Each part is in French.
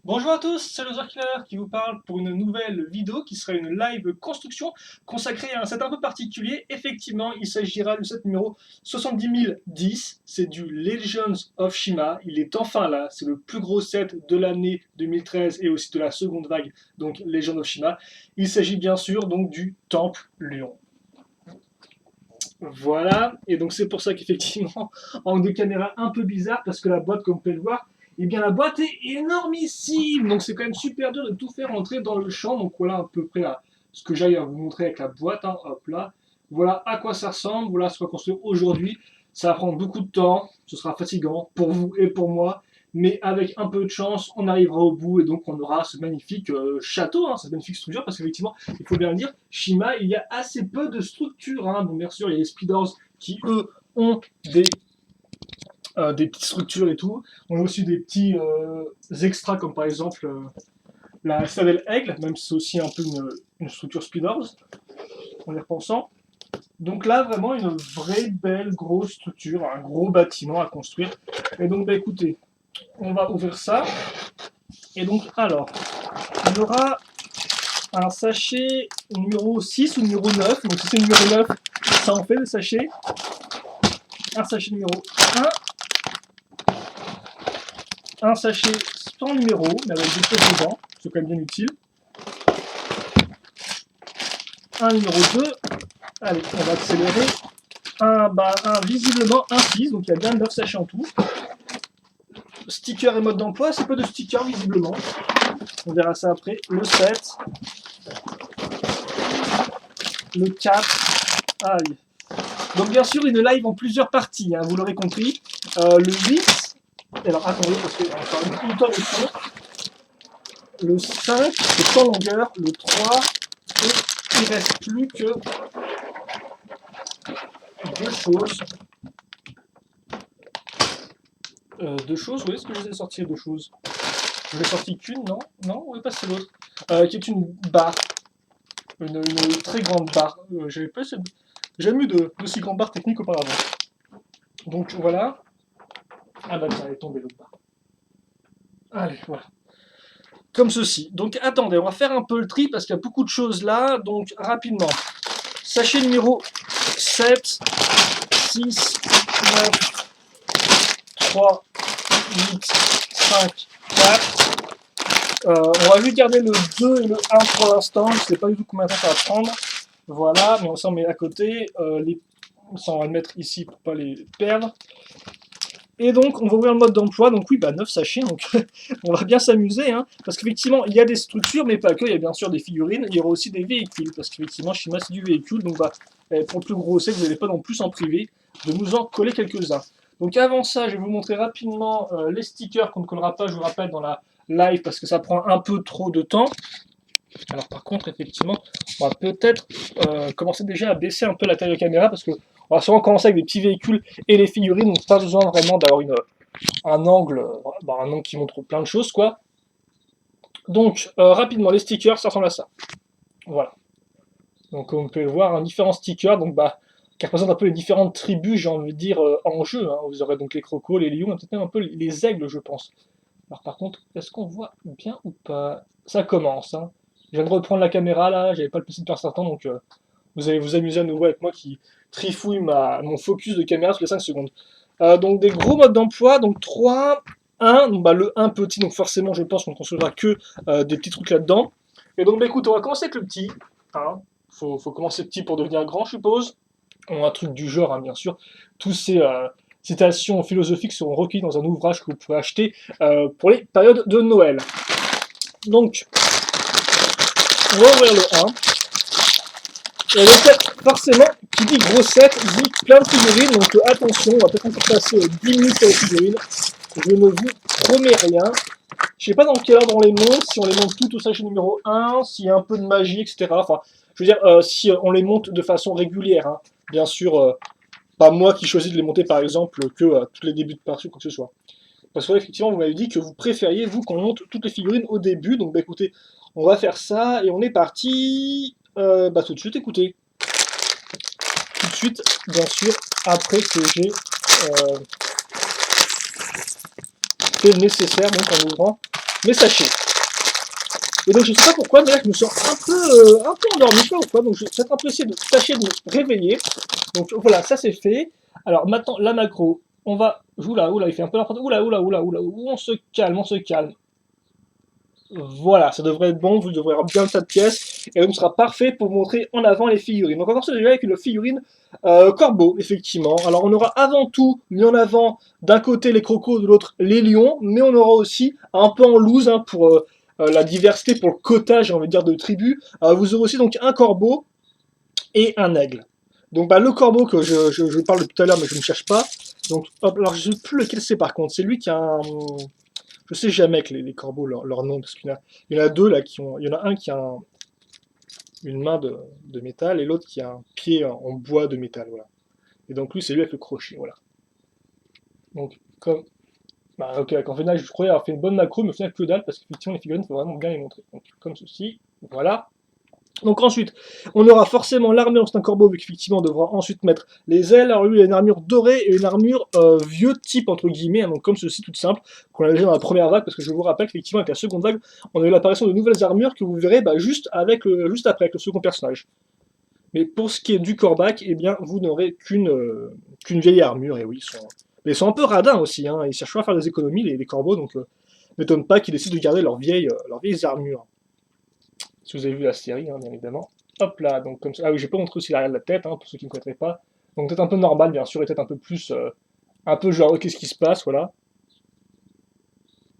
Bonjour à tous, c'est Loser Killer qui vous parle pour une nouvelle vidéo qui sera une live construction consacrée à un set un peu particulier. Effectivement, il s'agira du set numéro 70010, c'est du Legends of Shima. Il est enfin là, c'est le plus gros set de l'année 2013 et aussi de la seconde vague, donc Legends of Shima. Il s'agit bien sûr donc du Temple Lion. Voilà, et donc c'est pour ça qu'effectivement, en de caméra un peu bizarre, parce que la boîte, comme vous pouvez le voir, eh bien la boîte est énormissime, donc c'est quand même super dur de tout faire entrer dans le champ. Donc voilà à peu près là, ce que j'ai à vous montrer avec la boîte, hein, hop là. Voilà à quoi ça ressemble, voilà ce qu'on va construire aujourd'hui. Ça va prendre beaucoup de temps, ce sera fatigant pour vous et pour moi, mais avec un peu de chance, on arrivera au bout et donc on aura ce magnifique château, hein, cette magnifique structure, parce qu'effectivement, il faut bien le dire, Shima, il y a assez peu de structures. Hein. Bon, bien sûr, il y a les Speeders qui, eux, ont des petites structures et tout. On a aussi des petits extras, comme par exemple la Citadelle Aigle, même si c'est aussi un peu une structure Speeders, en y repensant. Donc là, vraiment, une vraie belle grosse structure, un gros bâtiment à construire. Et donc, bah écoutez, on va ouvrir ça. Et donc, alors, on aura un sachet numéro 6 ou numéro 9. Donc si c'est numéro 9, ça en fait le sachet. Un sachet numéro 1. Un sachet sans numéro, mais avec des choses dedans. C'est quand même bien utile. Un numéro 2. Allez, on va accélérer. Visiblement un 6, donc il y a bien 9 sachets en tout. Sticker et mode d'emploi, c'est pas de sticker visiblement. On verra ça après. Le 7. Le 4. Aïe. Donc bien sûr, une live en plusieurs parties, hein, vous l'aurez compris. Le 8. Alors attendez, parce qu'il y a encore une tonne de son. Le 5, c'est sans longueur. Le 3. Et il ne reste plus que deux choses. Deux choses, oui, est-ce que je les ai sorties deux choses? Je l'ai sorti qu'une, non? Non, oui, pas c'est l'autre. Qui est une barre. Une très grande barre. J'avais pas jamais eu de si grande barre technique auparavant. Donc voilà. Ah bah tiens, elle est tombée l'autre barre. Allez, voilà. Comme ceci. Donc attendez, on va faire un peu le tri parce qu'il y a beaucoup de choses là. Donc rapidement. Sachet numéro 7, 6, 9, 3, 8, 5, 4. On va juste garder le 2 et le 1 pour l'instant. Je ne sais pas du tout combien de temps ça va prendre. Voilà, mais on s'en met à côté. On va le mettre ici pour ne pas les perdre. Et donc, on va ouvrir le mode d'emploi. Donc oui, 9 sachets, donc on va bien s'amuser. Hein, parce qu'effectivement, il y a des structures, mais pas que. Il y a bien sûr des figurines. Il y aura aussi des véhicules. Parce qu'effectivement, Shima, c'est du véhicule. Donc pour le plus gros set, vous n'allez pas non plus en priver de nous en coller quelques-uns. Donc avant ça, je vais vous montrer rapidement les stickers qu'on ne collera pas, je vous rappelle, dans la live, parce que ça prend un peu trop de temps. Alors par contre, effectivement, on va peut-être commencer déjà à baisser un peu la taille de caméra, parce qu'on va souvent commencer avec des petits véhicules et les figurines, donc pas besoin vraiment d'avoir un angle qui montre plein de choses, quoi. Donc, rapidement, les stickers, ça ressemble à ça. Voilà. Donc, on peut voir, différents stickers, donc qui représentent un peu les différentes tribus, j'ai envie de dire, en jeu. Hein. Vous aurez donc les crocos, les lions, peut-être même un peu les aigles, je pense. Alors par contre, est-ce qu'on voit bien ou pas? Ça commence, hein. Je viens de reprendre la caméra là, j'avais pas le PC depuis un certain temps, donc vous allez vous amuser à nouveau avec moi qui trifouille mon focus de caméra toutes les 5 secondes. Donc des gros modes d'emploi, donc 3, 1, donc, le 1 petit, donc forcément je pense qu'on ne construira que des petits trucs là-dedans. Et donc écoute, on va commencer avec le petit. Hein. Faut commencer petit pour devenir grand, je suppose. On a un truc du genre, hein, bien sûr. Tous ces citations philosophiques seront recueillies dans un ouvrage que vous pourrez acheter pour les périodes de Noël. Donc, on va ouvrir le 1. Et donc, forcément, qui dit gros set, dit plein de figurines. Donc, attention, on va peut-être encore passer 10 minutes à les figurines. Je ne vous promets rien. Je sais pas dans quel ordre on les monte, si on les monte toutes au sachet numéro 1, s'il y a un peu de magie, etc. Enfin, je veux dire, si on les monte de façon régulière. Hein. Bien sûr, pas moi qui choisis de les monter par exemple que à tous les débuts de partie ou quoi que ce soit. Parce que effectivement, vous m'avez dit que vous préfériez, vous, qu'on monte toutes les figurines au début. Donc, écoutez, on va faire ça et on est parti. Tout de suite, écoutez. Tout de suite, bien sûr, après que j'ai fait le nécessaire, donc en ouvrant mes sachets. Et donc je sais pas pourquoi, mais là je me sens un peu endormi, je sais pas pourquoi, donc je vais peut-être un peu essayer de tâcher de me réveiller. Donc voilà, ça c'est fait. Alors maintenant, la macro, on va... Oula, il fait un peu n'importe... Oula, on se calme, on se calme. Voilà, ça devrait être bon, vous devrez avoir bien tas de pièces, et donc ce sera parfait pour montrer en avant les figurines. Donc on va commencer déjà avec une figurine corbeau, effectivement. Alors on aura avant tout mis en avant d'un côté les crocos, de l'autre les lions, mais on aura aussi un peu en loose hein, pour la diversité, pour le quota, j'ai envie de dire, de tribus. Vous aurez aussi donc un corbeau et un aigle. Donc bah, le corbeau que je parle de tout à l'heure, mais je ne cherche pas. Donc hop, alors je ne sais plus lequel c'est par contre, c'est lui qui a un... Je sais jamais avec les corbeaux leur nom, parce qu'il y en a deux là qui ont. Il y en a un qui a une main de métal et l'autre qui a un pied en bois de métal, voilà. Et donc lui c'est lui avec le crochet, voilà. Donc comme. Bah ok, en final je croyais avoir fait une bonne macro, mais au final que dalle, parce qu'effectivement les figurines, il faut vraiment bien les montrer. Donc comme ceci, voilà. Donc ensuite, on aura forcément l'armure, c'est un corbeau, vu qu'effectivement on devra ensuite mettre les ailes. Alors lui, il a une armure dorée et une armure vieux type, entre guillemets, hein, donc comme ceci, toute simple, qu'on a déjà dans la première vague, parce que je vous rappelle qu'effectivement avec la seconde vague, on a eu l'apparition de nouvelles armures que vous verrez bah, juste après, avec le second personnage. Mais pour ce qui est du corbac, eh bien, vous n'aurez qu'une vieille armure, et oui, mais ils sont un peu radins aussi, hein, ils cherchent à faire des économies, les corbeaux, donc m'étonne pas qu'ils décident de garder leurs vieilles armures. Si vous avez vu la série, hein, bien évidemment. Hop là, donc comme ça. Ah oui, j'ai pas montré aussi l'arrière de la tête, hein, pour ceux qui ne connaîtraient pas. Donc peut-être un peu normal, bien sûr, et peut-être un peu plus. Un peu genre, qu'est-ce qui se passe, voilà.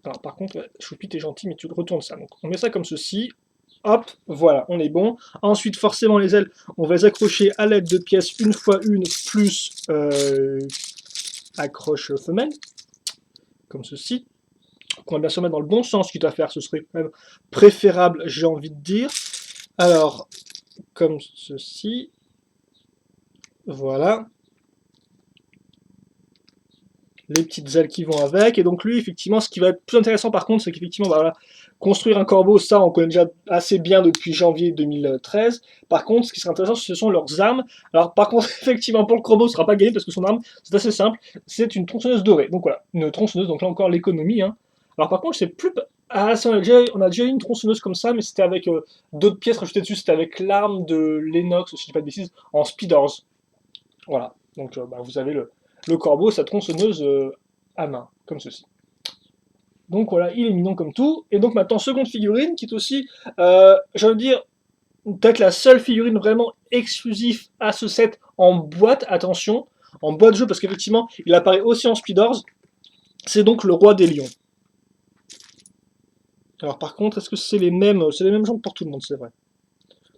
Alors par contre, Choupi, t'es gentil, mais tu retournes ça. Donc on met ça comme ceci. Hop, voilà, on est bon. Ensuite, forcément, les ailes, on va les accrocher à l'aide de pièces une fois une, plus accroche femelle, comme ceci. Qu'on va bien se mettre dans le bon sens, quitte à faire, ce serait quand même préférable, j'ai envie de dire. Alors, comme ceci. Voilà. Les petites ailes qui vont avec. Et donc lui, effectivement, ce qui va être plus intéressant par contre, c'est qu'effectivement, bah, voilà, construire un corbeau, ça, on connaît déjà assez bien depuis janvier 2013. Par contre, ce qui serait intéressant, ce sont leurs armes. Alors par contre, effectivement, pour le corbeau, ce ne sera pas gagné parce que son arme, c'est assez simple. C'est une tronçonneuse dorée. Donc voilà, une tronçonneuse, donc là encore l'économie. Hein. Alors par contre, c'est plus... Ah, ça, on a déjà eu une tronçonneuse comme ça, mais c'était avec d'autres pièces rajoutées dessus. C'était avec l'arme de Lennox, si je dis pas de bêtises, en Speeders. Voilà, donc bah, vous avez le corbeau, sa tronçonneuse à main, comme ceci. Donc voilà, il est mignon comme tout. Et donc maintenant, seconde figurine, qui est aussi, je veux dire, peut-être la seule figurine vraiment exclusive à ce set en boîte, attention, en boîte de jeu, parce qu'effectivement, il apparaît aussi en Speeders. C'est donc le roi des lions. Alors par contre, est-ce que c'est les mêmes jambes pour tout le monde, c'est vrai.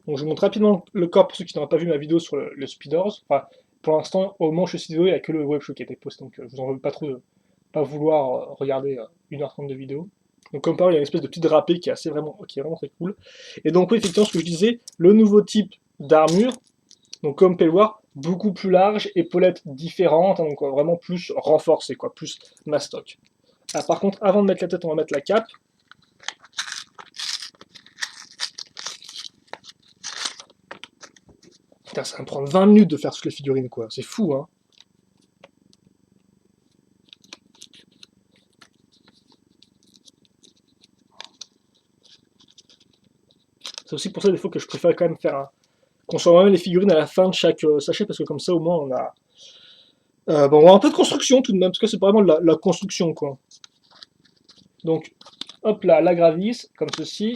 Donc je vous montre rapidement le corps pour ceux qui n'auraient pas vu ma vidéo sur le Speeders. Enfin, pour l'instant, au moment où je suis vidéo, il n'y a que le webshow qui a été posté, donc je vous en veux pas trop de pas vouloir regarder 1h30 de vidéo. Donc comme par exemple, il y a une espèce de petit drapé qui est vraiment très cool. Et donc oui, effectivement, ce que je disais, le nouveau type d'armure, donc comme peignoir, beaucoup plus large, épaulettes différentes, hein, donc vraiment plus renforcé, quoi, plus mastoc. Ah, par contre, avant de mettre la tête, on va mettre la cape. Putain, ça va me prendre 20 minutes de faire toutes les figurines, quoi. C'est fou, hein. C'est aussi pour ça, des fois, que je préfère quand même faire qu'on soit même les figurines à la fin de chaque sachet, parce que comme ça, au moins, on a... bon, on a un peu de construction, tout de même, parce que c'est vraiment de la construction, quoi. Donc, hop là, la gravisse, comme ceci.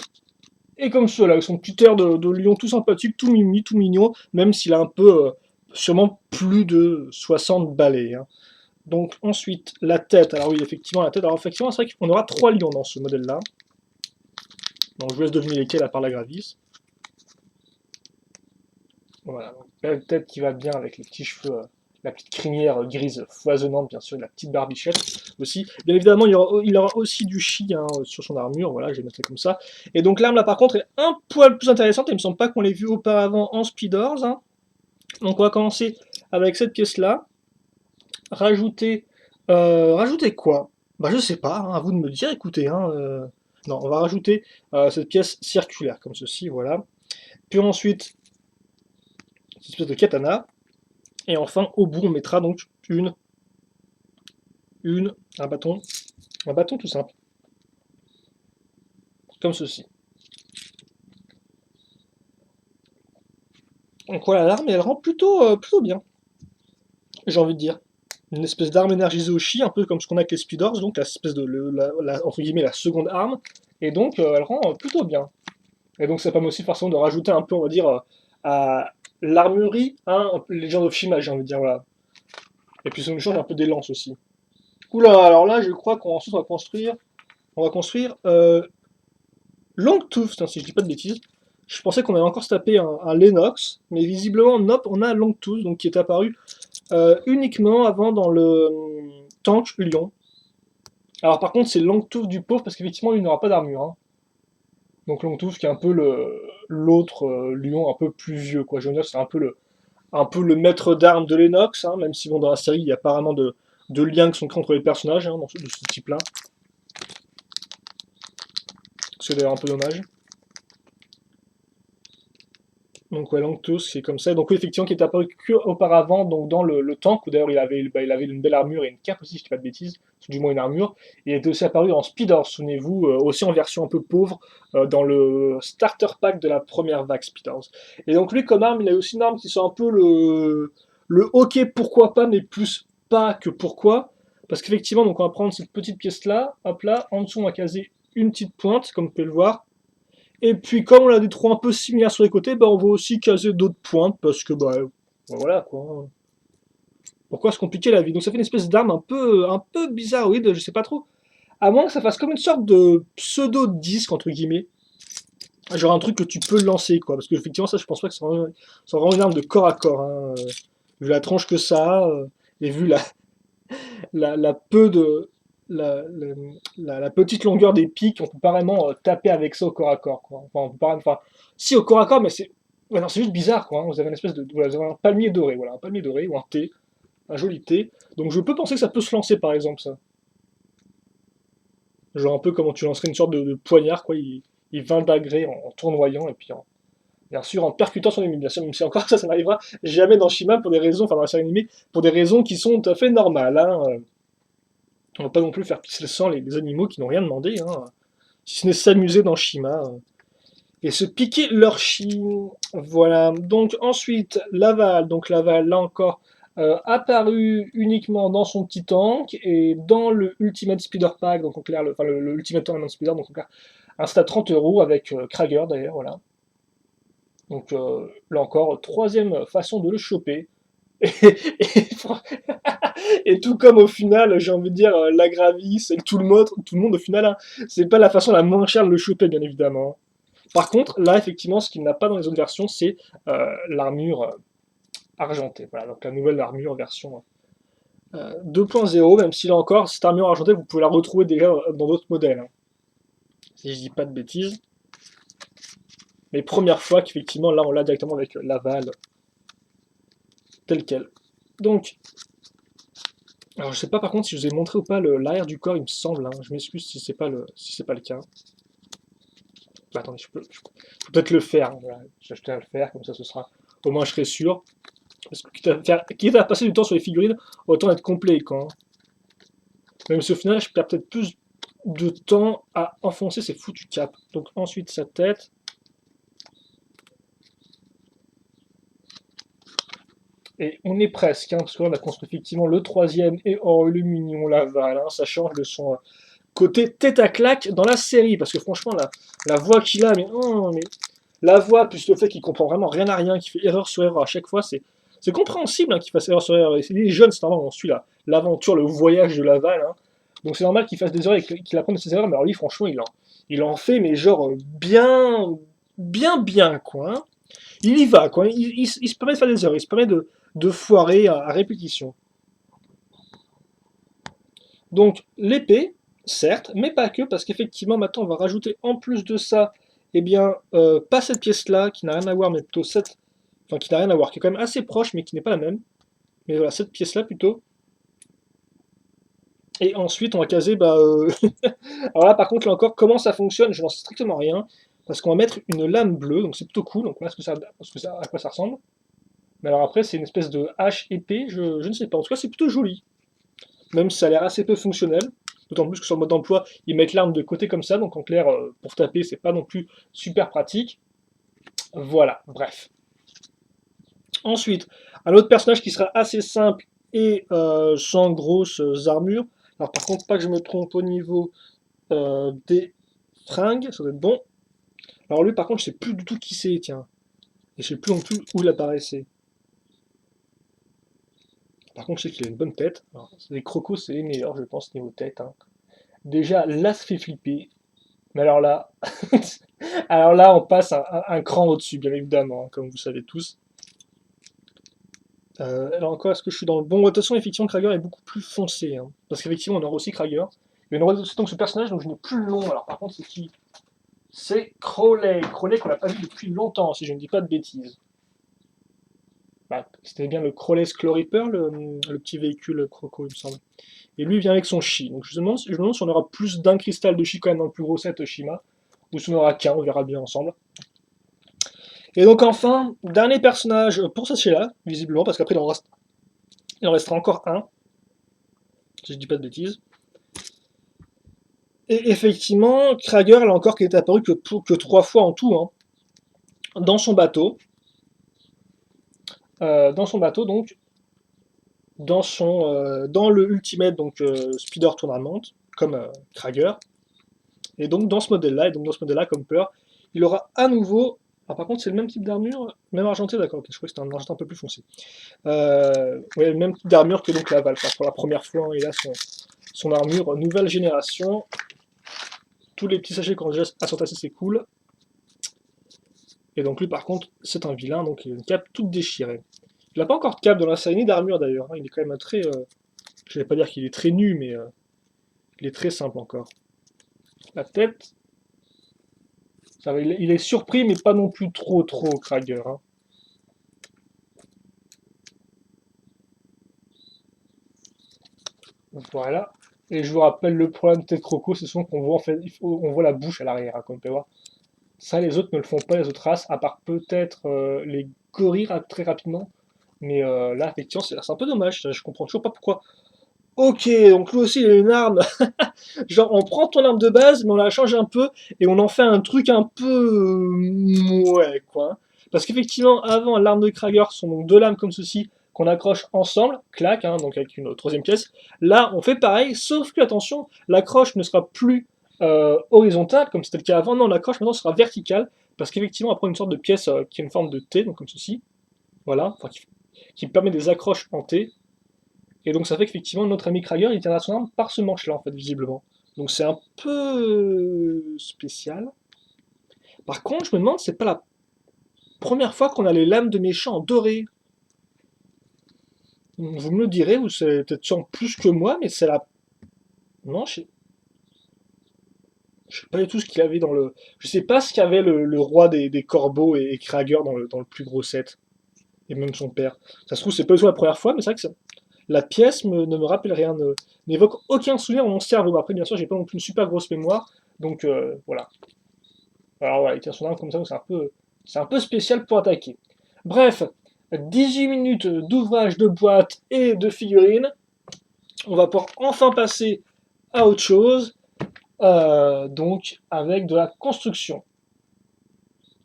Et comme cela, avec son petit air de lion tout sympathique, tout mimi, tout mignon, même s'il a un peu, sûrement plus de 60 balais. Hein. Donc ensuite, la tête. Alors oui, effectivement, la tête. Alors effectivement, c'est vrai qu'on aura 3 lions dans ce modèle-là. Donc je vous laisse deviner lesquels à part la gravisse. Voilà, donc belle tête qui va bien avec les petits cheveux, la petite crinière grise foisonnante, bien sûr, et la petite barbichette aussi. Bien évidemment, il aura aussi du chi hein, sur son armure, voilà, je vais mettre ça comme ça. Et donc l'arme là par contre est un poil plus intéressante, il me semble pas qu'on l'ait vu auparavant en Speeders. Hein. Donc on va commencer avec cette pièce-là. Rajouter quoi? Bah je sais pas, hein, à vous de me dire, écoutez. Hein, non, on va rajouter cette pièce circulaire, comme ceci, voilà. Puis ensuite, cette espèce de katana. Et enfin, au bout, on mettra donc un bâton tout simple. comme ceci. Donc voilà, l'arme, elle rend plutôt bien, j'ai envie de dire. Une espèce d'arme énergisée au chi, un peu comme ce qu'on a avec les Speeders, donc la espèce de, entre guillemets, la seconde arme, et donc elle rend plutôt bien. Et donc ça permet aussi forcément de rajouter un peu, on va dire, à l'armurerie, hein, un peu Legend of Shima, j'ai envie de dire, voilà. Et puis ça nous change un peu des lances aussi. Oula, alors là, je crois qu'on ensuite on va construire Longtooth, si je dis pas de bêtises. Je pensais qu'on allait encore se taper un Lennox, mais visiblement, nope, on a Longtooth, donc qui est apparu uniquement avant dans le tank Lion. Alors par contre, c'est Longtooth du pauvre, parce qu'effectivement, il n'aura pas d'armure, hein. Donc Longtooth qui est un peu l'autre lion un peu plus vieux, quoi. Je veux dire, c'est un peu le maître d'armes de Lennox, hein, même si bon, dans la série, il y a apparemment de liens qui sont créés entre les personnages, hein, de ce type-là. C'est d'ailleurs un peu dommage. Donc ouais, Longtooth, c'est comme ça. Donc oui, effectivement, qui est apparu qu'auparavant, donc dans le tank, où d'ailleurs il avait une belle armure et une cape aussi, si je dis pas de bêtises, du moins une armure. Il était aussi apparu en Speeder, souvenez-vous, aussi en version un peu pauvre, dans le starter pack de la première vague Speeders. Et donc lui, comme arme, il a aussi une arme qui sent un peu le ok, pourquoi pas, mais plus pas que pourquoi. Parce qu'effectivement, donc on va prendre cette petite pièce-là, hop là, en dessous on va caser une petite pointe, comme vous pouvez le voir. Et puis comme on a des trous un peu similaires sur les côtés, bah, on va aussi caser d'autres pointes parce que bah voilà quoi. Pourquoi se compliquer la vie? Donc ça fait une espèce d'arme un peu bizarroïde, je sais pas trop. À moins que ça fasse comme une sorte de pseudo-disque entre guillemets. Genre un truc que tu peux lancer quoi. Parce que effectivement ça je pense pas que c'est vraiment une arme de corps à corps, hein. Vu la tranche que ça a, et vu la peu de la petite longueur des pics, on peut pas vraiment taper avec ça au corps à corps, quoi. Enfin, on peut pas, enfin, si au corps à corps, mais c'est, ouais, non, c'est juste bizarre, quoi, hein. Vous avez une espèce de, voilà, vous avez un palmier doré, voilà, un palmier doré ou un thé, un joli thé. Donc je peux penser que ça peut se lancer, par exemple, ça. Genre un peu comme tu lancerais une sorte de poignard, quoi. Il vindagrait en tournoyant et puis bien sûr en percutant son ennemi. Bien sûr, même si encore ça n'arrivera jamais dans Shima pour des raisons, enfin dans la série animée, pour des raisons qui sont tout à fait normales, hein. On va pas non plus faire pisser le sang les animaux qui n'ont rien demandé, hein, si ce n'est s'amuser dans Shima, et se piquer leur chi. Voilà. Donc ensuite, Laval. Donc Laval, là encore, apparu uniquement dans son petit tank et dans le Ultimate Speeder Pack, donc en clair, enfin, le Ultimate Tournament Speeder, donc en clair, un stat 30 € avec Krager d'ailleurs, voilà. Donc là encore, troisième façon de le choper. Et, et tout comme au final, j'ai envie de dire, la Gravis et tout le monde au final, hein, c'est pas la façon la moins chère de le choper, bien évidemment. Par contre, là, effectivement, ce qu'il n'a pas dans les autres versions, c'est l'armure argentée. Voilà, donc la nouvelle armure version 2.0, même si là encore, cette armure argentée, vous pouvez la retrouver déjà dans d'autres modèles, hein, si je dis pas de bêtises. Mais première fois qu'effectivement, là, on l'a directement avec Laval, tel quel. Donc, alors je sais pas par contre si je vous ai montré ou pas l'arrière du corps, il me semble, hein. Je m'excuse si c'est pas le cas. Bah, attendez, je peux peut-être le faire, hein, voilà. J'ai acheté à le faire, comme ça ce sera. Au moins je serai sûr. Parce que quitte à passer du temps sur les figurines, autant être complet quoi, hein. Même si au final je perds peut-être plus de temps à enfoncer ces foutus caps. Donc ensuite sa tête. Et on est presque, hein, parce que là on a construit effectivement le troisième et oh le mignon Laval, hein, ça change de son côté tête à claque dans la série, parce que franchement la voix qu'il a, mais oh, mais la voix plus le fait qu'il comprend vraiment rien à rien, qu'il fait erreur sur erreur à chaque fois, c'est compréhensible hein, qu'il fasse erreur sur erreur. Il est jeune, c'est normal, on suit l'aventure, le voyage de Laval, hein. Donc c'est normal qu'il fasse des erreurs et qu'il apprenne de ses erreurs, mais alors lui franchement il en fait mais genre bien quoi, hein. Il y va quoi, il se permet de faire des erreurs, il se permet de foirer à répétition. Donc l'épée, certes, mais pas que, parce qu'effectivement maintenant on va rajouter en plus de ça, eh bien, pas cette pièce-là, qui n'a rien à voir, mais plutôt cette, enfin qui n'a rien à voir, qui est quand même assez proche, mais qui n'est pas la même. Mais voilà, cette pièce-là plutôt. Et ensuite on va caser, bah, alors là par contre là encore, comment ça fonctionne, je n'en sais strictement rien, parce qu'on va mettre une lame bleue, donc c'est plutôt cool, donc voilà à quoi ça ressemble. Mais alors après c'est une espèce de hache épée, je ne sais pas, en tout cas c'est plutôt joli, même si ça a l'air assez peu fonctionnel. D'autant plus que sur le mode d'emploi, ils mettent l'arme de côté comme ça, donc en clair, pour taper, c'est pas non plus super pratique. Voilà, bref. Ensuite, un autre personnage qui sera assez simple et sans grosses armures. Alors par contre, pas que je me trompe au niveau des fringues, ça doit être bon. Alors lui par contre, je sais plus du tout qui c'est, tiens. Et je sais plus non plus où il apparaissait. Par contre, je sais qu'il a une bonne tête. Alors, les crocos, c'est les meilleurs, je pense, niveau tête, hein. Déjà, là, ça fait flipper. Mais alors là, alors là, on passe un cran au-dessus, bien évidemment, hein, comme vous savez tous. Alors encore, est-ce que je suis dans le bon? De toute façon, effectivement, Krager est beaucoup plus foncé, hein. Parce qu'effectivement, on aura aussi Krager. Mais on aura aussi donc ce personnage, donc je n'ai plus le nom. Alors par contre, c'est qui? C'est Crowley. Crowley qu'on n'a pas vu depuis longtemps, si je ne dis pas de bêtises. Bah, c'était bien le Crowley Scloriper, le petit véhicule croco, il me semble. Et lui, il vient avec son chi. Donc je me demande si on aura plus d'un cristal de chi quand même dans le plus gros set Shima. Ou si on aura qu'un, on verra bien ensemble. Et donc enfin, dernier personnage pour Sachela, visiblement, parce qu'après il en restera encore un, si je dis pas de bêtises. Et effectivement, Krager, là encore, qui est apparu que 3 fois en tout, hein, dans son bateau. Dans son bateau, donc, dans le Ultimate, donc Speeder Tournament, comme Krager. Et donc dans ce modèle-là, comme peur, il aura à nouveau. Ah, par contre, c'est le même type d'armure, même argenté, d'accord, ok, je crois que c'était un argenté un peu plus foncé. Ouais, le même type d'armure que donc la Valve, pour la première fois, hein, il a son armure nouvelle génération. Tous les petits sachets qu'on a déjà à s'entasser, c'est cool. Et donc lui, par contre, c'est un vilain, donc il a une cape toute déchirée. Il n'a pas encore de cape dans la série, ni d'armure d'ailleurs, hein, il est quand même très. Je vais pas dire qu'il est très nu, mais il est très simple encore. La tête, ça va, il est surpris, mais pas non plus trop Krager, hein. Voilà. Et je vous rappelle le problème de tête croco, c'est souvent qu'on voit en fait, on voit la bouche à l'arrière, hein, comme on peut voir. Ça, les autres ne le font pas, les autres races, à part peut-être les gorilles très rapidement. Mais là, effectivement, c'est un peu dommage. Je comprends toujours pas pourquoi. Ok, donc lui aussi, il a une arme. Genre, on prend ton arme de base, mais on la change un peu et on en fait un truc un peu. Ouais, quoi. Parce qu'effectivement, avant, l'arme de Krager sont donc deux lames comme ceci qu'on accroche ensemble, clac, hein, donc avec une troisième pièce. Là, on fait pareil, sauf que, attention, l'accroche ne sera plus horizontale, comme c'était le cas avant. Non, l'accroche maintenant sera verticale, parce qu'effectivement, on prend une sorte de pièce qui a une forme de T, donc comme ceci. Voilà, enfin, qui permet des accroches en T. Et donc ça fait qu'effectivement notre ami Krager il tiendra son arme par ce manche là en fait visiblement. Donc c'est un peu spécial. Par contre je me demande c'est pas la première fois qu'on a les lames de méchants en doré. Vous me le direz, vous savez peut-être sûrement plus que moi, mais c'est la. Non, je sais pas du tout ce qu'il avait dans le. Je sais pas ce qu'avait le roi des corbeaux et Krager dans le plus gros set. Et même son père. Ça se trouve c'est pas du tout la première fois, mais c'est vrai que la pièce ne me rappelle rien, n'évoque aucun souvenir dans mon cerveau. Après, bien sûr, j'ai pas non plus une super grosse mémoire, donc voilà. Alors voilà, il tient son arme comme ça, donc c'est un peu spécial pour attaquer. Bref, 18 minutes d'ouvrage de boîte et de figurines. On va pouvoir enfin passer à autre chose, donc avec de la construction.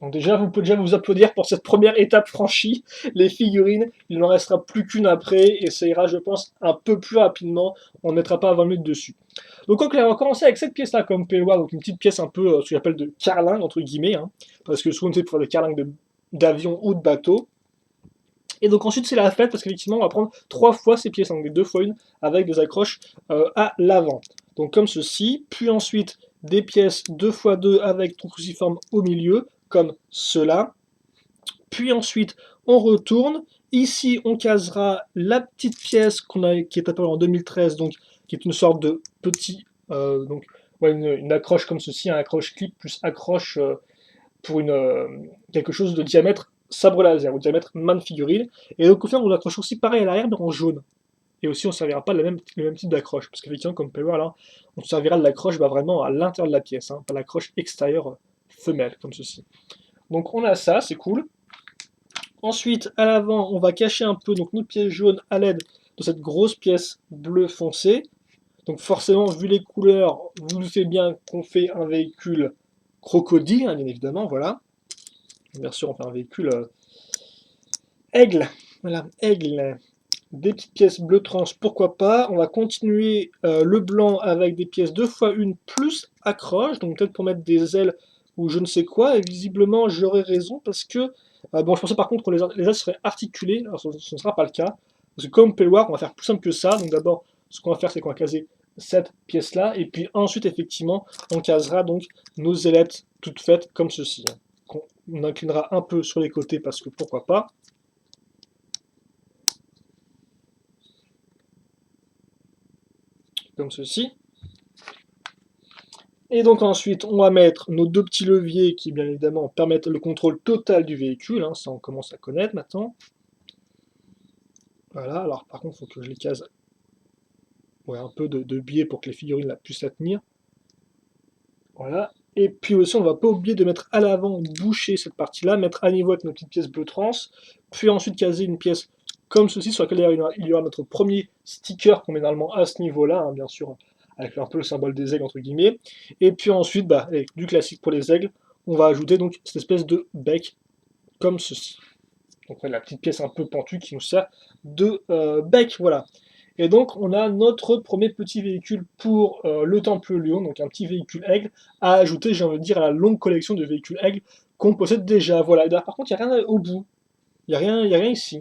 Donc déjà, vous pouvez déjà vous applaudir pour cette première étape franchie. Les figurines, il n'en restera plus qu'une après, et ça ira, je pense, un peu plus rapidement. On ne mettra pas 20 minutes dessus. Donc on va commencer avec cette pièce-là, comme vous pouvez le voir, donc une petite pièce un peu, ce qu'on appelle de carlingue, entre guillemets, hein, parce que souvent on sait pour faire des carlingues d'avion ou de bateau. Et donc ensuite c'est la fête, parce qu'effectivement on va prendre 3 fois ces pièces, donc 2 fois une, avec des accroches à l'avant. Donc comme ceci, puis ensuite des pièces 2 fois 2 avec tronc cruciforme au milieu, comme cela. Puis ensuite, on retourne. Ici, on casera la petite pièce qui est apparue en 2013, donc qui est une sorte de petit, donc ouais, une accroche comme ceci, un accroche clip plus accroche pour quelque chose de diamètre sabre laser ou diamètre man figurine. Et donc au final, on accroche aussi pareil à l'arrière, mais en jaune. Et aussi, on ne servira pas le même type d'accroche, parce qu'effectivement, comme vous pouvez voir là, on servira de l'accroche vraiment à l'intérieur de la pièce, hein, pas l'accroche extérieure femelle, comme ceci. Donc on a ça, c'est cool. Ensuite, à l'avant, on va cacher un peu donc notre pièce jaune à l'aide de cette grosse pièce bleu foncé. Donc forcément, vu les couleurs, vous doutez bien qu'on fait un véhicule crocodile, hein, bien évidemment, voilà. Bien sûr, on fait un véhicule aigle. Voilà, aigle. Des petites pièces bleu trans, pourquoi pas. On va continuer le blanc avec des pièces 2x1 plus accroche, donc peut-être pour mettre des ailes ou je ne sais quoi. Et visiblement, j'aurais raison parce que bon, je pensais par contre que les ailes seraient articulées. Alors, ce ne sera pas le cas. Parce que comme on peut le voir, on va faire plus simple que ça. Donc d'abord, ce qu'on va faire, c'est qu'on va caser cette pièce-là. Et puis ensuite, effectivement, on casera donc nos ailettes toutes faites comme ceci, hein. On inclinera un peu sur les côtés parce que pourquoi pas. Comme ceci. Et donc ensuite, on va mettre nos deux petits leviers qui, bien évidemment, permettent le contrôle total du véhicule, hein, ça on commence à connaître maintenant. Voilà, alors par contre, il faut que je les case, ouais, un peu de biais pour que les figurines puissent la tenir. Voilà. Et puis aussi, on ne va pas oublier de mettre à l'avant, boucher cette partie-là, mettre à niveau avec nos petites pièces bleu trans, puis ensuite caser une pièce comme ceci, sur laquelle il y aura notre premier sticker qu'on met normalement à ce niveau-là, hein, bien sûr, avec un peu le symbole des aigles, entre guillemets. Et puis ensuite, bah, avec du classique pour les aigles, on va ajouter donc cette espèce de bec, comme ceci. Donc la petite pièce un peu pentue qui nous sert de bec, voilà. Et donc, on a notre premier petit véhicule pour le Temple Lion, donc un petit véhicule aigle, à ajouter, j'ai envie de dire, à la longue collection de véhicules aigles qu'on possède déjà. Voilà. Et là, par contre, il n'y a rien au bout. Il y a rien ici.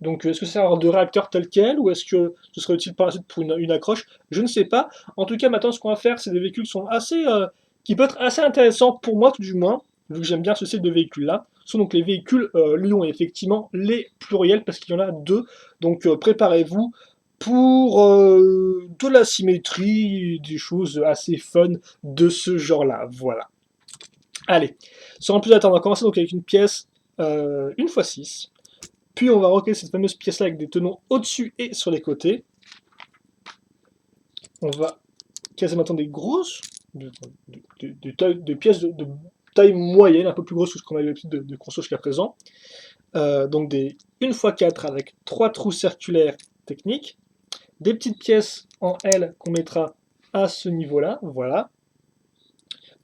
Donc, est-ce que c'est un de réacteur tel quel, ou est-ce que ce serait utile par la suite pour une accroche? Je ne sais pas. En tout cas, maintenant, ce qu'on va faire, c'est des véhicules qui sont assez, qui peuvent être assez intéressants pour moi, tout du moins, vu que j'aime bien ce style de véhicule-là. Ce sont donc les véhicules Lion, et effectivement, les pluriels, parce qu'il y en a deux. Donc, préparez-vous pour de la symétrie, des choses assez fun de ce genre-là. Voilà. Allez, sans plus attendre, on va commencer donc avec une pièce 1x6. Puis on va recoller cette fameuse pièce-là avec des tenons au-dessus et sur les côtés. On va caser maintenant des grosses, de pièces de taille moyenne, un peu plus grosses que ce qu'on a l'habitude de construire jusqu'à présent. Donc des 1x4 avec 3 trous circulaires techniques. Des petites pièces en L qu'on mettra à ce niveau-là, voilà.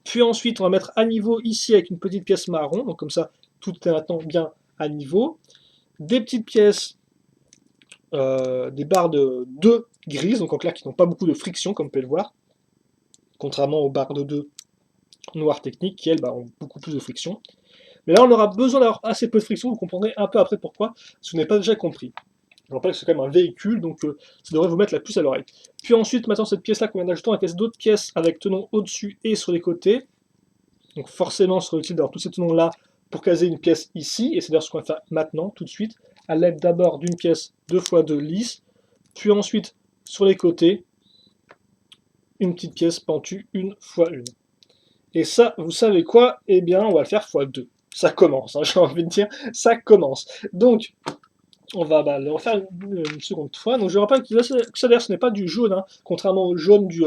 Puis ensuite, on va mettre à niveau ici avec une petite pièce marron, donc comme ça, tout est maintenant bien à niveau. Des petites pièces, des barres de 2 grises, donc en clair qui n'ont pas beaucoup de friction, comme vous pouvez le voir, contrairement aux barres de 2 noires techniques, qui elles ont beaucoup plus de friction. Mais là, on aura besoin d'avoir assez peu de friction, vous comprendrez un peu après pourquoi, si vous n'avez pas déjà compris. Je rappelle que c'est quand même un véhicule, donc ça devrait vous mettre la puce à l'oreille. Puis ensuite, maintenant, cette pièce-là qu'on vient d'ajouter, on va caser d'autres pièces avec tenons au-dessus et sur les côtés. Donc forcément, ce serait utile d'avoir tous ces tenons-là pour caser une pièce ici, et c'est d'ailleurs ce qu'on va faire maintenant, tout de suite, à l'aide d'abord d'une pièce 2x2 lisse, puis ensuite, sur les côtés, une petite pièce pentue 1x1. Et ça, vous savez quoi? Eh bien, on va le faire x2. Ça commence, hein, j'ai envie de dire, ça commence. Donc, on va le refaire une seconde fois. Donc je rappelle que ça d'ailleurs ce n'est pas du jaune, hein, contrairement au jaune du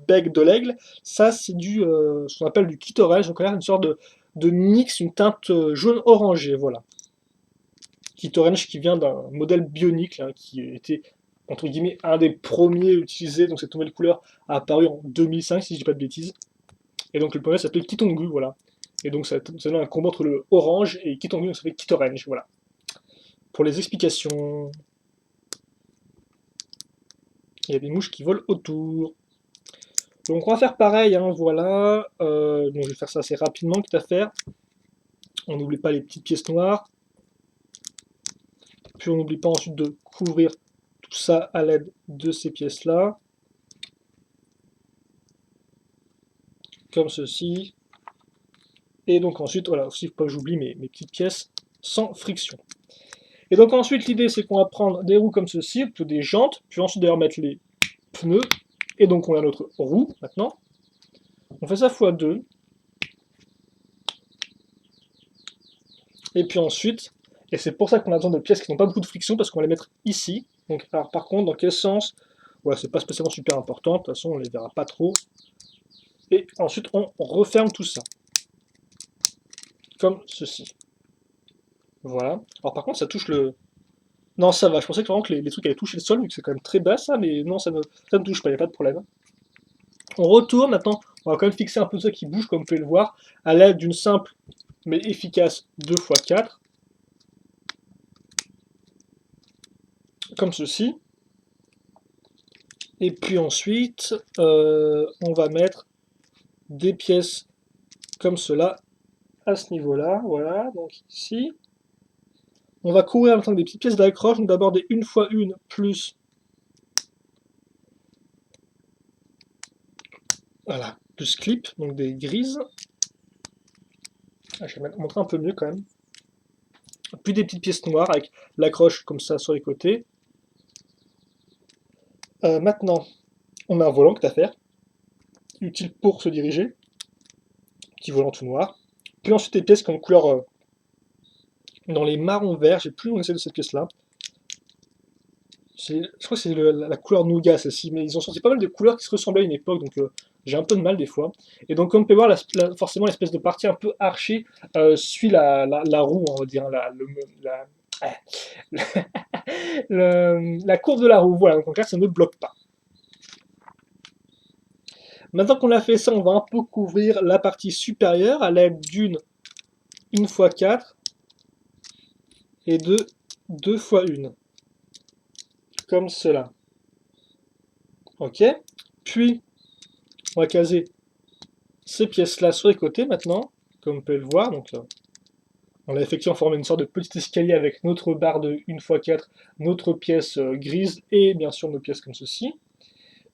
bec de l'aigle. Ça c'est ce qu'on appelle du kit orange, donc on a une sorte de mix, une teinte jaune orangé, voilà. Kit orange qui vient d'un modèle bionique, hein, qui était entre guillemets un des premiers utilisés, donc cette nouvelle couleur a apparu en 2005 si je dis pas de bêtises. Et donc le premier s'appelait Kitongu, voilà. Et donc ça donne un combat entre le orange et Kitongu, donc ça fait Kit orange, voilà. Pour les explications, il y a des mouches qui volent autour. Donc on va faire pareil, hein, voilà. Donc je vais faire ça assez rapidement, quitte à faire. On n'oublie pas les petites pièces noires. Puis on n'oublie pas ensuite de couvrir tout ça à l'aide de ces pièces-là. Comme ceci. Et donc ensuite, voilà, aussi, il ne faut pas que j'oublie mes petites pièces sans friction. Et donc ensuite, l'idée, c'est qu'on va prendre des roues comme ceci, plutôt des jantes, puis ensuite d'ailleurs mettre les pneus. Et donc on a notre roue, maintenant. On fait ça x2. Et puis ensuite, et c'est pour ça qu'on a besoin de pièces qui n'ont pas beaucoup de friction, parce qu'on va les mettre ici. Donc, alors par contre, dans quel sens? Ouais, c'est pas spécialement super important, de toute façon on les verra pas trop. Et ensuite on referme tout ça. Comme ceci. Voilà. Alors par contre ça touche le Non, ça va, je pensais que vraiment que les trucs allaient toucher le sol, vu que c'est quand même très bas ça, mais non, ça ne touche pas, il n'y a pas de problème. On retourne maintenant, on va quand même fixer un peu ça qui bouge, comme vous pouvez le voir, à l'aide d'une simple mais efficace 2x4, comme ceci. Et puis ensuite, on va mettre des pièces comme cela à ce niveau-là, voilà, donc ici. On va couvrir en même temps des petites pièces d'accroche, donc d'abord des 1x1 plus, voilà, plus clip, donc des grises. Ah, je vais montrer un peu mieux quand même. Puis des petites pièces noires avec l'accroche comme ça sur les côtés. Maintenant, on a un volant que à faire, utile pour se diriger, petit volant tout noir. Puis ensuite des pièces comme couleur dans les marrons verts, j'ai plus le nom de cette pièce-là. Je crois que c'est la couleur nougat celle-ci, mais ils ont sorti pas mal de couleurs qui se ressemblaient à une époque, donc j'ai un peu de mal des fois. Et donc comme on peut voir, forcément l'espèce de partie un peu archée suit la roue, on va dire, la courbe de la roue, voilà, donc là ça ne bloque pas. Maintenant qu'on a fait ça, on va un peu couvrir la partie supérieure à l'aide d'une 1x4 et de 2x1, comme cela. Ok. Puis, on va caser ces pièces-là sur les côtés maintenant, comme vous pouvez le voir. Donc, on a effectivement formé une sorte de petit escalier avec notre barre de 1x4, notre pièce grise et bien sûr nos pièces comme ceci.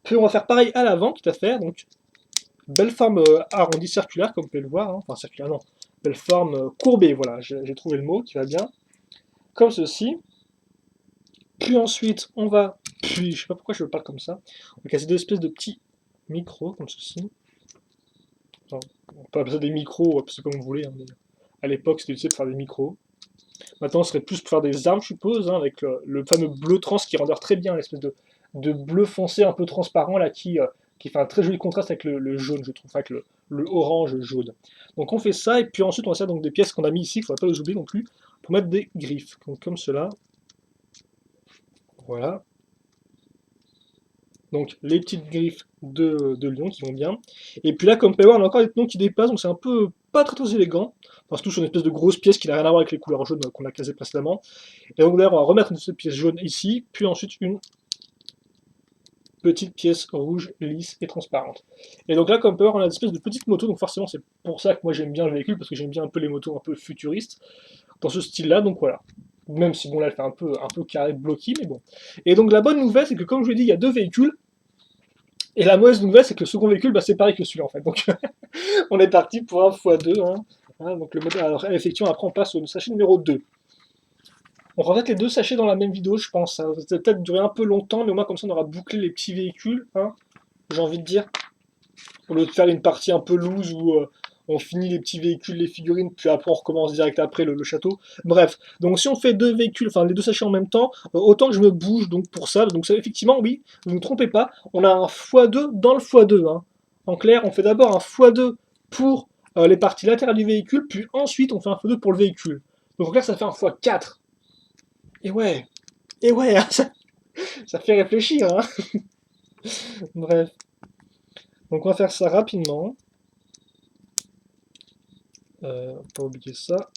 Puis on va faire pareil à l'avant, tout à fait. Donc, belle forme arrondie circulaire, comme vous pouvez le voir. Hein. Enfin, circulaire, non. Belle forme courbée, voilà, j'ai trouvé le mot qui va bien. Comme ceci. Puis ensuite, je sais pas pourquoi je parle comme ça. On va casser deux espèces de petits micros, comme ceci. Enfin, on peut appeler ça des micros, c'est comme vous voulez. Hein, mais à l'époque, c'était utilisé pour faire des micros. Maintenant, ce serait plus pour faire des armes, je suppose, hein, avec le fameux bleu trans qui rend très bien l'espèce de bleu foncé un peu transparent là qui fait un très joli contraste avec le jaune, je trouve, avec le orange jaune. Donc on fait ça, et puis ensuite on va faire donc des pièces qu'on a mis ici, il ne faudrait pas les oublier non plus, pour mettre des griffes. Donc comme cela. Voilà. Donc les petites griffes de lion qui vont bien. Et puis là, comme vous pouvez voir, on a encore des noms qui dépassent, donc c'est un peu pas très élégant. Enfin, c'est tout sur une espèce de grosse pièce qui n'a rien à voir avec les couleurs jaunes qu'on a casées précédemment. Et donc d'ailleurs, on va remettre cette pièce jaune ici, puis ensuite une petite pièce rouge, lisse et transparente. Et donc là, comme vous pouvez voir, on a une espèce de petite moto, donc forcément c'est pour ça que moi j'aime bien le véhicule, parce que j'aime bien un peu les motos un peu futuristes, dans ce style-là, donc voilà. Même si bon là elle fait un peu carré bloqué, mais bon. Et donc la bonne nouvelle, c'est que comme je vous l'ai dit, il y a deux véhicules, et la mauvaise nouvelle, c'est que le second véhicule, bah, c'est pareil que celui-là en fait. Donc on est parti pour un x2. Hein. Hein, donc le modèle, alors, effectivement, après on passe au sachet numéro 2. On va mettre les deux sachets dans la même vidéo, je pense. Ça va peut-être durer un peu longtemps, mais au moins comme ça on aura bouclé les petits véhicules, hein, j'ai envie de dire. Au lieu de faire une partie un peu loose où on finit les petits véhicules, les figurines, puis après on recommence direct après le château. Bref, donc si on fait deux véhicules, enfin les deux sachets en même temps, autant que je me bouge donc pour ça. Donc ça, effectivement, oui, ne vous trompez pas, on a un x2 dans le x2. Hein. En clair, on fait d'abord un x2 pour les parties latérales du véhicule, puis ensuite on fait un x2 pour le véhicule. Donc en clair, ça fait un x4. Et ouais, hein, ça fait réfléchir. Hein. Bref, donc on va faire ça rapidement. Pas oublier ça.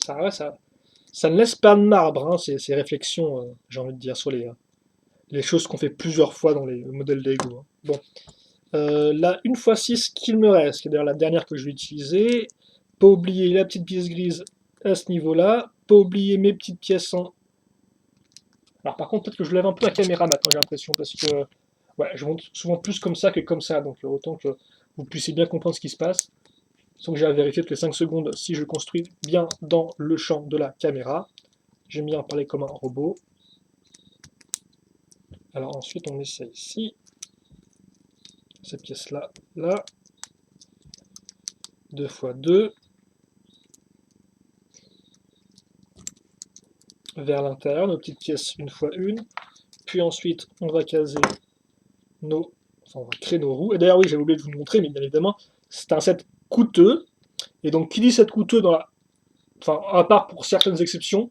Ça ne laisse pas de marbre, hein, ces réflexions, j'ai envie de dire, sur les choses qu'on fait plusieurs fois dans les modèles Lego. Hein. Bon, là, une fois 6 qu'il me reste, qui est d'ailleurs la dernière que je vais utiliser. Pas oublier la petite pièce grise à ce niveau-là. Pas oublier mes petites pièces en... Alors par contre, peut-être que je lève un peu la caméra maintenant, j'ai l'impression, parce que ouais, je monte souvent plus comme ça que comme ça, donc autant que vous puissiez bien comprendre ce qui se passe. Sans que j'ai à vérifier toutes les 5 secondes si je construis bien dans le champ de la caméra. J'aime bien parler comme un robot. Alors ensuite on met ça ici. Cette pièce-là, là. 2x2. Vers l'intérieur, nos petites pièces 1x1. Puis ensuite on va caser nos... Enfin on va créer nos roues. Et d'ailleurs oui, j'avais oublié de vous montrer, mais bien évidemment, c'est un set coûteux. Et donc qui dit set coûteux dans la Enfin, à part pour certaines exceptions,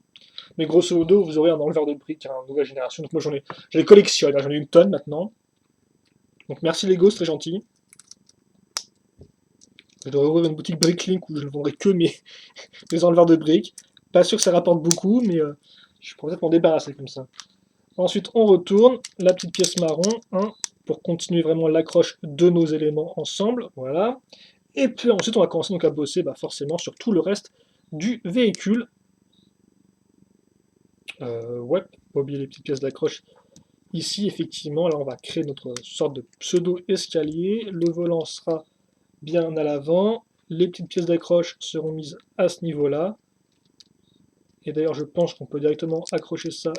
mais grosso modo, vous aurez un enleveur de briques, hein, nouvelle génération. Donc moi je les collectionne, hein, j'en ai une tonne maintenant. Donc merci Lego, c'est très gentil. Je devrais ouvrir une boutique Bricklink où je ne vendrai que mes enleveurs de briques. Pas sûr que ça rapporte beaucoup, mais je pourrais peut-être m'en débarrasser comme ça. Ensuite, on retourne la petite pièce marron, hein, pour continuer vraiment l'accroche de nos éléments ensemble. Voilà. Et puis ensuite, on va commencer donc à bosser forcément sur tout le reste du véhicule. Ouais, pas oublier les petites pièces d'accroche. Ici, effectivement, là, on va créer notre sorte de pseudo-escalier. Le volant sera bien à l'avant. Les petites pièces d'accroche seront mises à ce niveau-là. Et d'ailleurs, je pense qu'on peut directement accrocher ça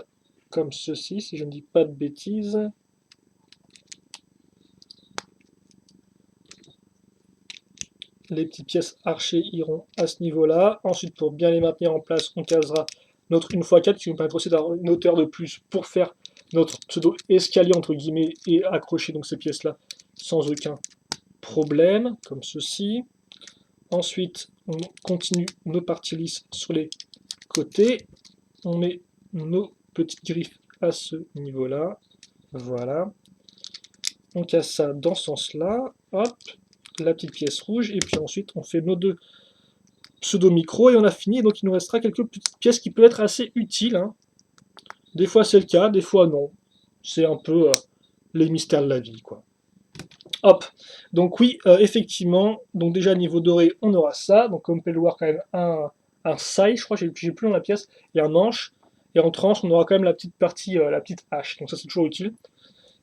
comme ceci, si je ne dis pas de bêtises. Les petites pièces archées iront à ce niveau-là. Ensuite, pour bien les maintenir en place, on casera notre 1x4 qui nous permettra aussi d'avoir une hauteur de plus pour faire notre pseudo-escalier entre guillemets et accrocher donc ces pièces-là sans aucun problème, comme ceci. Ensuite, on continue nos parties lisses sur les côtés. On met nos petites griffes à ce niveau-là. Voilà. On casse ça dans ce sens-là. Hop, la petite pièce rouge. Et puis ensuite, on fait nos deux pseudo-micros et on a fini. Donc il nous restera quelques petites pièces qui peuvent être assez utiles, hein. Des fois c'est le cas, des fois non. C'est un peu les mystères de la vie, quoi. Hop, donc oui, effectivement, donc déjà niveau doré, on aura ça, donc comme on peut le voir quand même un sail, je crois, j'ai plus dans la pièce, et un manche, et en tranche, on aura quand même la petite partie, la petite hache, donc ça c'est toujours utile.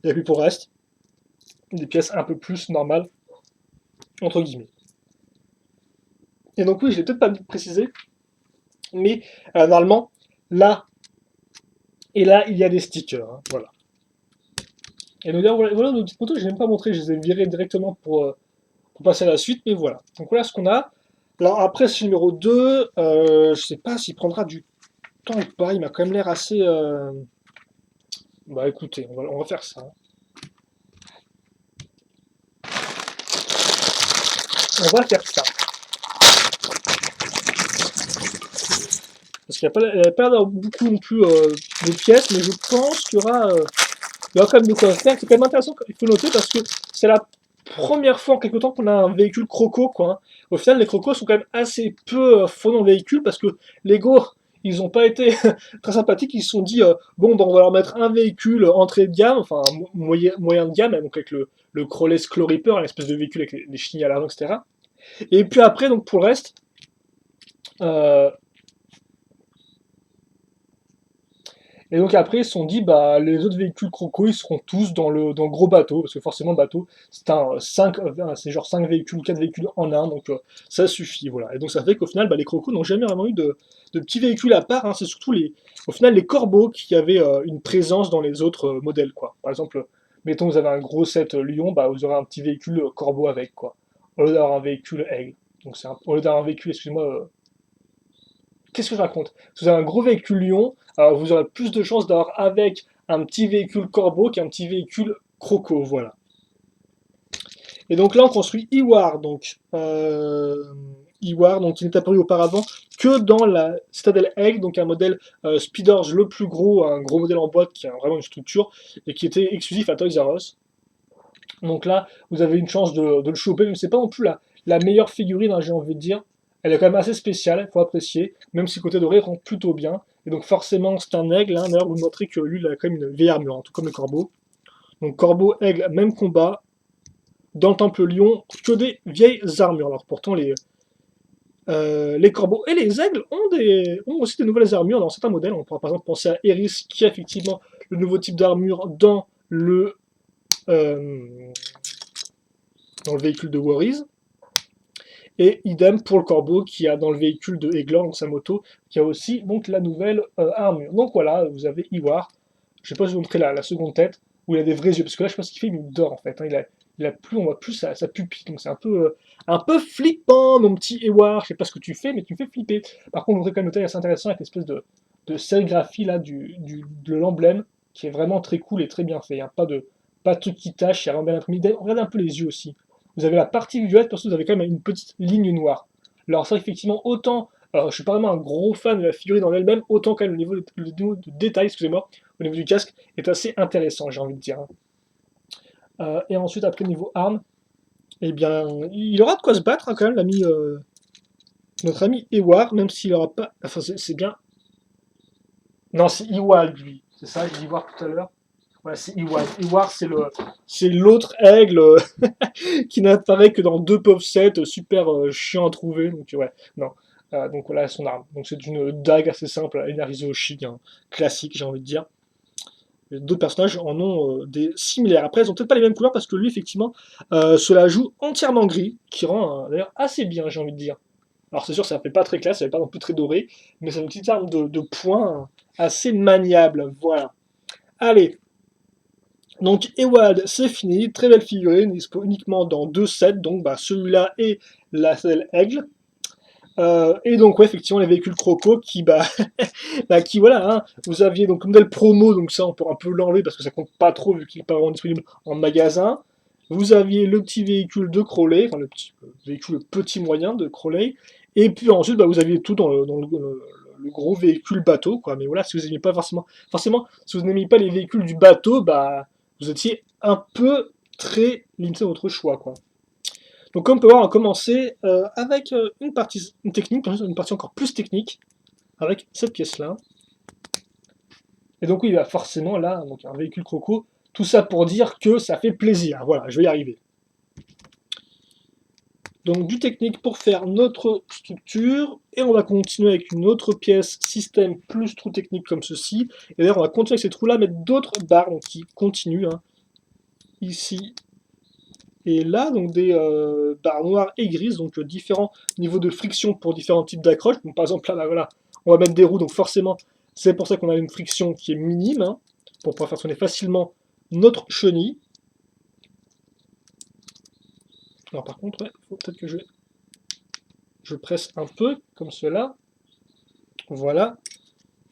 Et puis pour le reste, des pièces un peu plus normales, entre guillemets. Et donc oui, je l'ai peut-être pas précisé, mais normalement, là et là, il y a des stickers, hein, voilà. Et donc voilà nos petites motos, je n'ai même pas montré, je les ai virées directement pour passer à la suite, mais voilà. Donc voilà ce qu'on a. Alors après ce numéro 2, je sais pas s'il prendra du temps ou pas, il m'a quand même l'air assez... Bah écoutez, on va faire ça, hein. On va faire ça. Parce qu'il n'y a pas d'avoir beaucoup non plus de pièces, mais je pense il y aura quand même de quoi faire. C'est quand même intéressant, il faut noter, parce que c'est la première fois en quelque temps qu'on a un véhicule croco, quoi, hein. Au final, les crocos sont quand même assez peu faux dans le véhicule, parce que Lego, ils n'ont pas été très sympathiques, ils se sont dit, bon, ben, on va leur mettre un véhicule entrée de gamme, enfin moyen de gamme, donc avec le Crawley Claw Reaper, l'espèce de véhicule avec les chenilles à l'avant, etc. Et puis après, donc pour le reste, euh, et donc après, ils se sont dit, bah, les autres véhicules Croco, ils seront tous dans le gros bateau, parce que forcément, le bateau, c'est c'est genre 5 véhicules, 4 véhicules en un, donc ça suffit, voilà. Et donc ça fait qu'au final, bah, les Crocos n'ont jamais vraiment eu de petits véhicules à part, hein. C'est surtout au final, les Corbeaux qui avaient une présence dans les autres modèles, quoi. Par exemple, mettons, vous avez un gros set Lion, bah, vous aurez un petit véhicule Corbeau avec, quoi. Au lieu d'avoir un véhicule Aigle. Donc au lieu d'avoir un véhicule, excusez-moi, qu'est-ce que je raconte? Si vous avez un gros véhicule Lion, vous aurez plus de chances d'avoir avec un petit véhicule Corbeau qu'un petit véhicule Croco, voilà. Et donc là, on construit Iwar, Iwar, donc il n'est apparu auparavant que dans la Citadel Egg, donc un modèle Speeders le plus gros, un gros modèle en boîte qui a vraiment une structure et qui était exclusif à Toys R Us. Donc là, vous avez une chance de le choper, mais c'est pas non plus la meilleure figurine, hein, j'ai envie de dire. Elle est quand même assez spéciale, il faut apprécier, même si le côté doré rend plutôt bien. Et donc forcément, c'est un aigle, hein. D'ailleurs, vous montrez que lui, il a quand même une vieille armure, hein, tout comme le corbeau. Donc corbeau, aigle, même combat. Dans le temple lion, que des vieilles armures. Alors pourtant, les corbeaux et les aigles ont aussi des nouvelles armures dans certains modèles. On pourra par exemple penser à Eris, qui a effectivement le nouveau type d'armure euh, dans le véhicule de Worries. Et idem pour le corbeau qui a dans le véhicule de Eglor, donc sa moto, qui a aussi donc la nouvelle armure. Donc voilà, vous avez Iwar. Je sais pas si je vous montrer la seconde tête, où il a des vrais yeux, parce que là je sais pas ce qu'il fait, mais il dort en fait, hein. Il a plus, on voit plus sa pupille, donc c'est un peu flippant, mon petit Iwar. Je sais pas ce que tu fais, mais tu me fais flipper. Par contre, on voudrait quand même noter assez intéressant avec l'espèce de sérigraphie là de l'emblème, qui est vraiment très cool et très bien fait, hein. Pas de truc qui tâche, il y a vraiment bien imprimé. Regardez un peu les yeux aussi. Vous avez la partie violette parce que vous avez quand même une petite ligne noire. Alors ça, effectivement, autant Alors, je suis pas vraiment un gros fan de la figurine en elle-même, autant quand même le niveau de détail, excusez-moi, au niveau du casque, est assez intéressant, j'ai envie de dire. Et ensuite, après, niveau armes, eh bien, il aura de quoi se battre, hein, quand même, notre ami Ewar, même s'il aura pas... Enfin, c'est bien... Non, c'est Ewald, lui. C'est ça, j'ai dit voir tout à l'heure. Ouais, c'est Ewald. Ewar, c'est l'autre aigle qui n'apparaît que dans 2 POV 7, super chiant à trouver. Donc, ouais, non. Donc, voilà son arme. Donc, c'est une dague assez simple, Enarizo Oshi, hein, classique, j'ai envie de dire. D'autres personnages en ont des similaires. Après, ils ont peut-être pas les mêmes couleurs parce que lui, effectivement, cela joue entièrement gris, qui rend d'ailleurs assez bien, j'ai envie de dire. Alors, c'est sûr, ça fait pas très classe, ça fait pas non plus très doré, mais c'est une petite arme de poing assez maniable. Voilà. Allez, donc Ewald, c'est fini, très belle figurine, dispo uniquement dans 2 sets, donc bah, celui-là et la selle aigle. Et donc ouais, effectivement les véhicules Croco qui qui voilà, hein, vous aviez donc comme modèle promo, donc ça on peut un peu l'enlever parce que ça compte pas trop vu qu'il n'est pas vraiment disponible en magasin. Vous aviez le petit véhicule de Crowley, enfin le petit véhicule petit moyen de Crowley, et puis ensuite bah, vous aviez tout dans le gros véhicule bateau, quoi. Mais voilà, si vous n'aimiez pas forcément, si vous n'aimiez pas les véhicules du bateau, bah vous étiez un peu très limité à votre choix, quoi. Donc comme on peut voir, on va commencer avec une technique, une partie encore plus technique, avec cette pièce-là. Et donc oui, bah, forcément là, donc un véhicule Croco, tout ça pour dire que ça fait plaisir. Voilà, je vais y arriver. Donc du technique pour faire notre structure, et on va continuer avec une autre pièce système plus trou technique comme ceci. Et d'ailleurs on va continuer avec ces trous-là, mettre d'autres barres donc, qui continuent, hein, ici et là, donc des barres noires et grises, donc différents niveaux de friction pour différents types d'accroches. Donc par exemple là, bah, voilà, on va mettre des roues, donc forcément c'est pour ça qu'on a une friction qui est minime, hein, pour pouvoir faire tourner facilement notre chenille. Alors par contre, il faut peut-être que je presse un peu, comme cela. Voilà.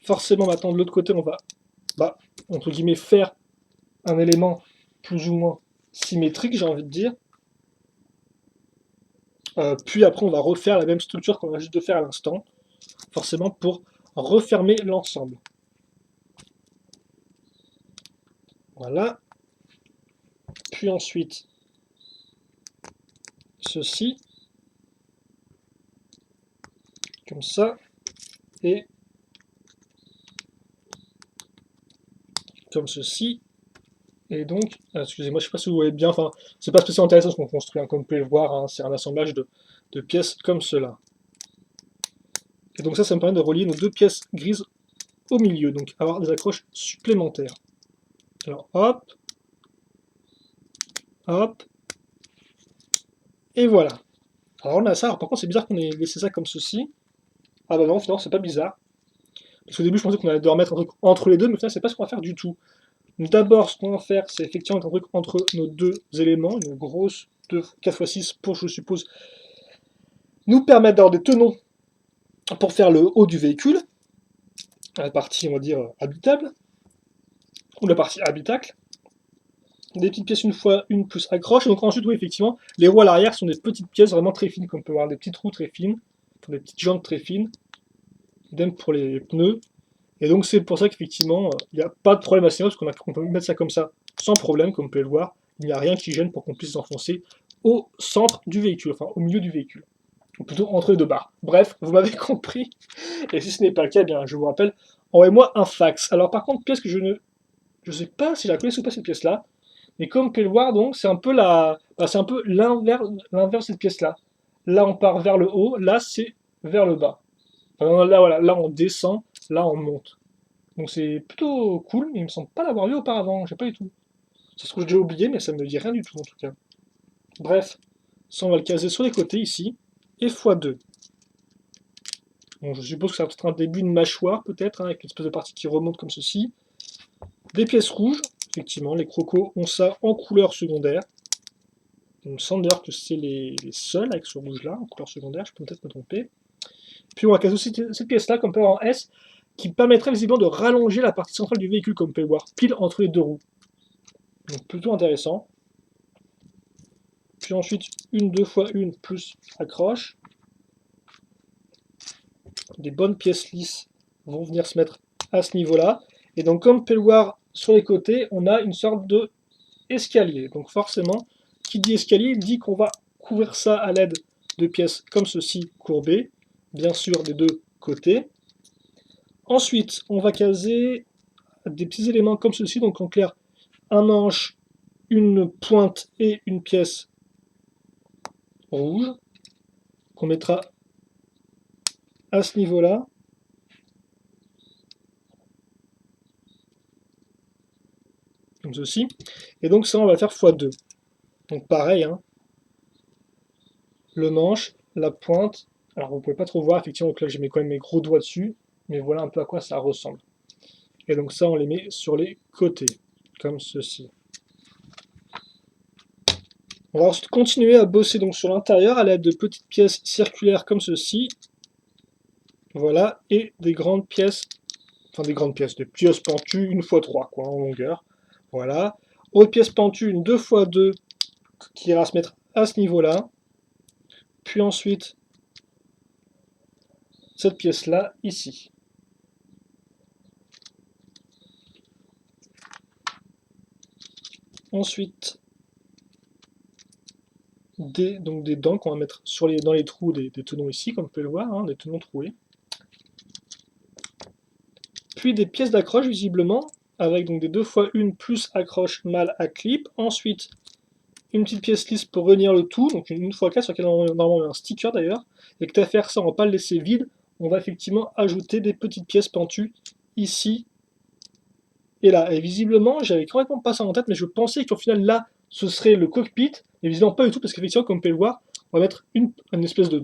Forcément maintenant de l'autre côté, on va, bah, entre guillemets, faire un élément plus ou moins symétrique, j'ai envie de dire. Puis après, on va refaire la même structure qu'on vient juste de faire à l'instant, forcément pour refermer l'ensemble. Voilà. Puis ensuite, ceci, comme ça, et comme ceci. Et donc, excusez-moi, je ne sais pas si vous voyez bien, enfin, c'est pas spécialement intéressant ce qu'on construit, hein, comme vous pouvez le voir, hein, c'est un assemblage de pièces comme cela. Et donc ça me permet de relier nos 2 pièces grises au milieu, donc avoir des accroches supplémentaires. Alors hop, hop, et voilà. Alors on a ça, alors par contre c'est bizarre qu'on ait laissé ça comme ceci. Ah bah non, finalement c'est pas bizarre. Parce qu'au début je pensais qu'on allait devoir mettre un truc entre les deux, mais finalement c'est pas ce qu'on va faire du tout. D'abord ce qu'on va faire c'est effectivement mettre un truc entre nos 2 éléments, une grosse 4x6 pour je suppose nous permettre d'avoir des tenons pour faire le haut du véhicule, la partie on va dire habitable, ou la partie habitacle. Des petites pièces une fois une plus accroche, et donc ensuite oui effectivement les roues à l'arrière sont des petites pièces vraiment très fines, comme on peut voir, des petites roues très fines, des petites jantes très fines, idem pour les pneus, et donc c'est pour ça qu'effectivement il n'y a pas de problème à ce niveau, parce qu'on peut mettre ça comme ça sans problème, comme vous pouvez le voir, il n'y a rien qui gêne pour qu'on puisse s'enfoncer au centre du véhicule, enfin au milieu du véhicule, ou plutôt entre les 2 barres. Bref, vous m'avez compris, et si ce n'est pas le cas, eh bien je vous rappelle, envoyez-moi un fax. Alors par contre, pièce que je sais pas si je la connais ou pas cette pièce là, mais comme vous pouvez le voir, donc, c'est un peu c'est un peu l'inverse de cette pièce-là. Là, on part vers le haut, là, c'est vers le bas. Enfin, là, voilà, là, on descend, là, on monte. Donc, c'est plutôt cool, mais il me semble pas l'avoir vu auparavant, je sais pas du tout. Ça se trouve, j'ai oublié, mais ça me dit rien du tout, en tout cas. Bref, ça, on va le caser sur les côtés, ici, et x2. Bon, je suppose que ça va être un début de mâchoire, peut-être, hein, avec une espèce de partie qui remonte comme ceci. Des pièces rouges, effectivement, les crocos ont ça en couleur secondaire. Il me semble d'ailleurs que c'est les seuls avec ce rouge-là, en couleur secondaire, je peux peut-être me tromper. Puis on va casser aussi cette pièce-là, comme on peut voir en S, qui permettrait visiblement de rallonger la partie centrale du véhicule, comme on peut le voir, pile entre les 2 roues. Donc plutôt intéressant. Puis ensuite, une 2 x 1 plus accroche. des bonnes pièces lisses vont venir se mettre à ce niveau-là. Et donc, comme on peut le voir sur les côtés, on a une sorte de escalier. Donc forcément, qui dit escalier dit qu'on va couvrir ça à l'aide de pièces comme ceci, courbées, bien sûr des deux côtés. Ensuite, on va caser des petits éléments comme ceci, donc en clair, un manche, une pointe et une pièce rouge, qu'on mettra à ce niveau-là. Comme ceci. Et donc ça, on va faire x2. Donc pareil, hein, le manche, la pointe. Alors vous pouvez pas trop voir, effectivement, donc là j'ai mis quand même mes gros doigts dessus, mais voilà un peu à quoi ça ressemble. Et donc ça, on les met sur les côtés, comme ceci. On va ensuite continuer à bosser donc sur l'intérieur à l'aide de petites pièces circulaires comme ceci. Voilà, et des grandes pièces, des pièces pentues 1x3 quoi, en longueur. Voilà. Autre pièce pentue, une 2x2 qui ira se mettre à ce niveau-là. Puis ensuite, cette pièce-là, ici. Ensuite, des dents qu'on va mettre dans les trous des tenons ici, comme vous pouvez le voir, hein, des tenons troués. Puis des pièces d'accroche, visiblement, avec donc des 2x1 plus accroche mal à clip. Ensuite, une petite pièce lisse pour réunir le tout, donc une x4 sur laquelle on a normalement un sticker d'ailleurs. Et que à faire ça, on ne va pas le laisser vide, on va effectivement ajouter des petites pièces pentues ici et là. Et visiblement, j'avais complètement pas ça en tête, mais je pensais qu'au final là, ce serait le cockpit, et visiblement pas du tout, parce qu'effectivement, comme vous pouvez le voir, on va mettre une espèce de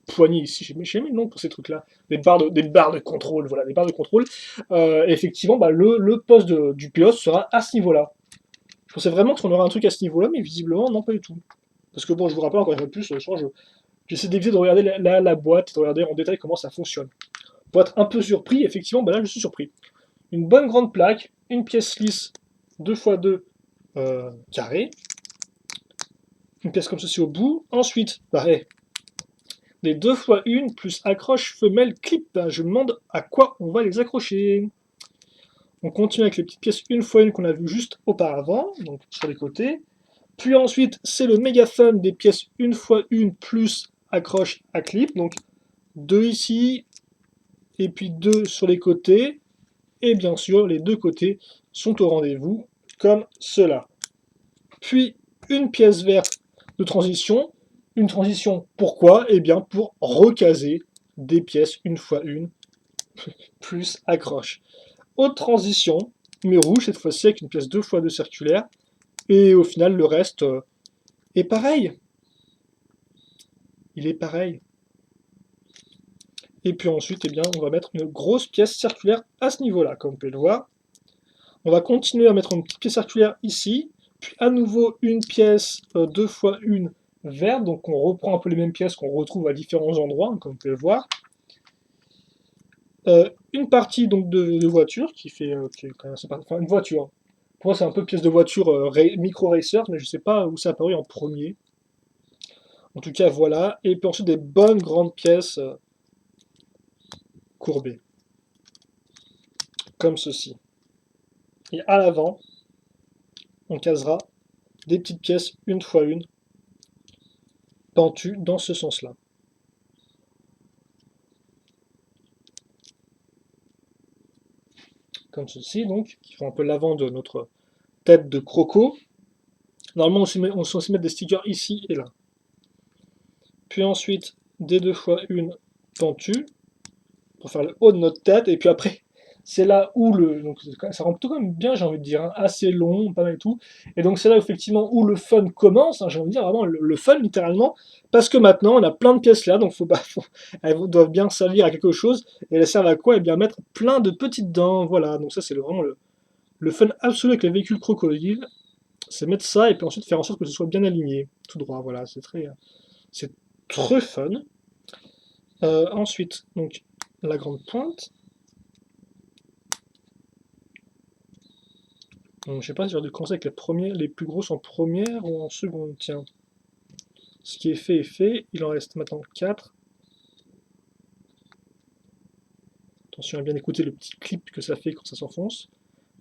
poignée ici, j'ai mis le nom pour ces trucs-là, des barres de contrôle, voilà, des barres de contrôle. Effectivement, bah, le poste du pilote sera à ce niveau-là. Je pensais vraiment qu'on aurait un truc à ce niveau-là, mais visiblement, non, pas du tout. Parce que bon, je vous rappelle encore une fois plus, j'essaie d'éviter de regarder la boîte, de regarder en détail comment ça fonctionne. Pour être un peu surpris, effectivement, bah là, je suis surpris. Une bonne grande plaque, une pièce lisse 2x2 carré, une pièce comme ceci au bout. Ensuite, pareil, des 2x1 plus accroche femelle clip. Je me demande à quoi on va les accrocher. On continue avec les petites pièces 1x1 qu'on a vu juste auparavant, donc sur les côtés. Puis ensuite, c'est le méga fun des pièces 1x1 plus accroche à clip. Donc 2 ici, et puis 2 sur les côtés. Et bien sûr, les deux côtés sont au rendez-vous, comme cela. Puis, une pièce verte de transition. Une transition, pourquoi? Eh bien, pour recaser des pièces 1x1 plus accroche. Autre transition, mais rouge, cette fois-ci avec une pièce 2x2 circulaire. Et au final, le reste est pareil. Il est pareil. Et puis ensuite, eh bien, on va mettre une grosse pièce circulaire à ce niveau-là, comme vous pouvez le voir. On va continuer à mettre une petite pièce circulaire ici, puis à nouveau une pièce 2x1 verte, donc on reprend un peu les mêmes pièces qu'on retrouve à différents endroits, comme vous pouvez le voir. Une partie donc de voiture, qui fait quand même, enfin, une voiture. Pour moi, c'est un peu pièce de voiture micro racer, mais je ne sais pas où ça apparu en premier. En tout cas, voilà. Et puis ensuite, des bonnes grandes pièces courbées, comme ceci. Et à l'avant, on casera des petites pièces 1x1 pentues dans ce sens-là. Comme ceci, donc, qui font un peu l'avant de notre tête de croco. Normalement, on est censé mettre des stickers ici et là. Puis ensuite, des 2x1 pentues, pour faire le haut de notre tête, et puis après, c'est là où donc ça rend plutôt quand même bien, j'ai envie de dire, hein, assez long, pas mal et tout. Et donc c'est là effectivement où le fun commence, hein, j'ai envie de dire vraiment le fun littéralement, parce que maintenant on a plein de pièces là, donc elles doivent bien servir à quelque chose, et elles servent à quoi? Et bien mettre plein de petites dents, voilà. Donc ça c'est vraiment le fun absolu avec les véhicules crocodiles, c'est mettre ça et puis ensuite faire en sorte que ce soit bien aligné, tout droit, voilà, c'est très fun. Ensuite, donc la grande pointe. Donc, je sais pas si j'ai dû commencer avec les plus grosses en première ou en seconde. Tiens. Ce qui est fait est fait. Il en reste maintenant 4. Attention à bien écouter le petit clip que ça fait quand ça s'enfonce,